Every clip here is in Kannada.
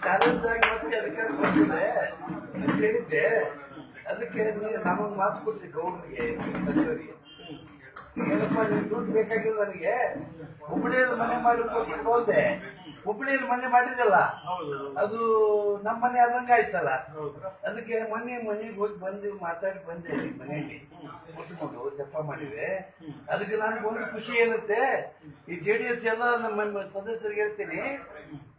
ಚಾಲೆಂಜ್ ಆಗಿ ಮತ್ತೆ ಅಧಿಕಾರ ಬರ್ತದೆ ಅಂತ ಹೇಳಿದ್ದೆ. ಅದಕ್ಕೆ ನಮಗೆ ಮಾತು ಕೊಡ್ತೀವಿ ಗೌಡ್ರಿಗೆ ಸಚಿವರಿಗೆ, ಏನಪ್ಪ ನೀವು ದುಡ್ಡು ಬೇಕಾಗಿಲ್ಲ ನನಗೆ, ಹುಬ್ಬಳ್ಳಿಯಲ್ಲಿ ಮನೆ ಮಾಡಿ ಹೋದೆ, ಹುಬ್ಬಳ್ಳಿಯಲ್ಲಿ ಮನೆ ಮಾಡಿದಲ್ಲ ಅದು ನಮ್ಮ ಮನೆ ಆದಂಗೆ ಆಯ್ತಲ್ಲ. ಅದಕ್ಕೆ ಮನೆಗೆ ಹೋಗಿ ಬಂದು ಮಾತಾಡಿ ಬಂದೆ ಮನೆಯಲ್ಲಿ ಕೂತ್ಕೊಂಡು ಜಪ ಮಾಡಿದೆ. ಅದಕ್ಕೆ ನನಗೆ ಒಂದು ಖುಷಿ ಏನಂತೆ, ಈ JDS ಎಲ್ಲ ನಮ್ಮ ಸದಸ್ಯರಿಗೆ ಹೇಳ್ತೀನಿ,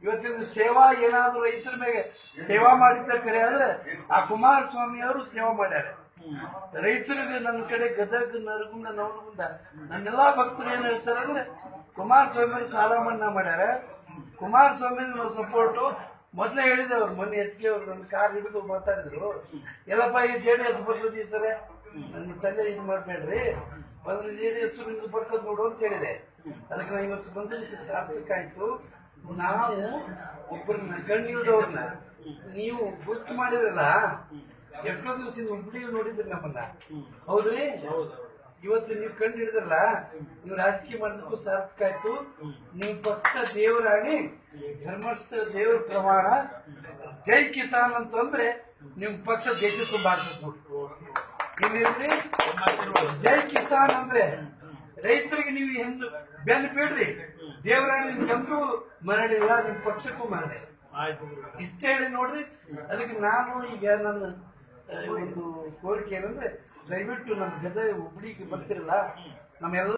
ಇವತ್ತಿನ ಸೇವಾ ಏನಾದ್ರು ರೈತರ ಮೇಲೆ ಸೇವಾ ಮಾಡಿದ್ದ ಕರೆ ಆದ್ರೆ ಆ ಕುಮಾರಸ್ವಾಮಿ ಅವರು ಸೇವಾ ಮಾಡ್ಯಾರ. ರೈತರಿಗೆ ನನ್ನ ಕಡೆ ಗದಗ ನರಗುಂದ ನವಲಗುಂದ ನನ್ನೆಲ್ಲಾ ಭಕ್ತರು ಏನ್ ಹೇಳ್ತಾರೆ ಅಂದ್ರೆ ಕುಮಾರಸ್ವಾಮಿ ಸಾಲ ಮನ್ನಾ ಮಾಡ್ಯಾರ, ಕುಮಾರಸ್ವಾಮಿ ನಾವು ಸಪೋರ್ಟು. ಮೊದ್ಲೇ ಹೇಳಿದೆ ಅವ್ರು, ಮೊನ್ನೆ HK ಅವ್ರು ನನ್ನ ಕಾರ್ ಹಿಡಿದು ಮಾತಾಡಿದ್ರು, ಎಲ್ಲಪ್ಪ ಈ JDS ಬರ್ತದೆ ಈ ಸಲ, ನನ್ನ ತಲೆ ಇದು ಮಾಡ್ಬೇಡ್ರಿ, ಬಂದ್ರೆ JDS ನಿಮ್ಗೆ ಬರ್ತದೆ ನೋಡು ಅಂತ ಹೇಳಿದೆ. ಅದಕ್ಕೆ ನಾವು ಇವತ್ತು ಬಂದದಕ್ಕೆ ಸಾರ್ಥಕ ಆಯ್ತು. ನಾವು ಒಬ್ಬರನ್ನ ಕಣ್ಣಿಲ್ದವ್ರನ್ನ ನೀವು ಗುರ್ತು ಮಾಡಿದ್ರಲ್ಲ, ಎಷ್ಟೋ ದಿವಸದಿಂದ ಹುಬ್ಬಳ್ಳಿಯಲ್ಲಿ ನೋಡಿದ್ರಿ ನಮ್ಮನ್ನ, ಹೌದ್ರಿ? ಇವತ್ತು ನೀವು ಕಂಡು ಹಿಡಿದ್ರಲ್ಲ, ನೀವು ರಾಜಕೀಯ ಮಾಡೋದಕ್ಕೂ ಸಾರ್ಥಕ ಆಯ್ತು. ನೀವು ಪಕ್ಷ ದೇವರಾಣಿ ಧರ್ಮಸ್ಥಳ ದೇವರ ಪ್ರಮಾಣ ಜೈ ಕಿಸಾನ್ ಅಂತಂದ್ರೆ ನಿಮ್ ಪಕ್ಷ ದೇಶ ತುಂಬಾ ಆಗ್ತದೆ. ಜೈ ಕಿಸಾನ್ ಅಂದ್ರೆ ರೈತರಿಗೆ ನೀವು ಹೆಂಗ್ ಬೆನ್ನು ಬೀಳ್ರಿ, ದೇವರಾಣಿ ನಿಮ್ಗೆಂತೂ ಮರಳಿಲ್ಲ, ನಿಮ್ ಪಕ್ಷಕ್ಕೂ ಮರಳಿಲ್ಲ. ಇಷ್ಟ ಹೇಳಿ ನೋಡ್ರಿ. ಅದಕ್ಕೆ ನಾನು ಈಗ ನನ್ನ ಒಂದು ಕೋರಿಕೆ ಏನಂದ್ರೆ, ದಯವಿಟ್ಟು ನಮ್ಮ ಗದಗ ಹುಬ್ಬಳ್ಳಿಗೆ ಬರ್ತಿರಲ್ಲ, ನಮ್ಮೆಲ್ಲ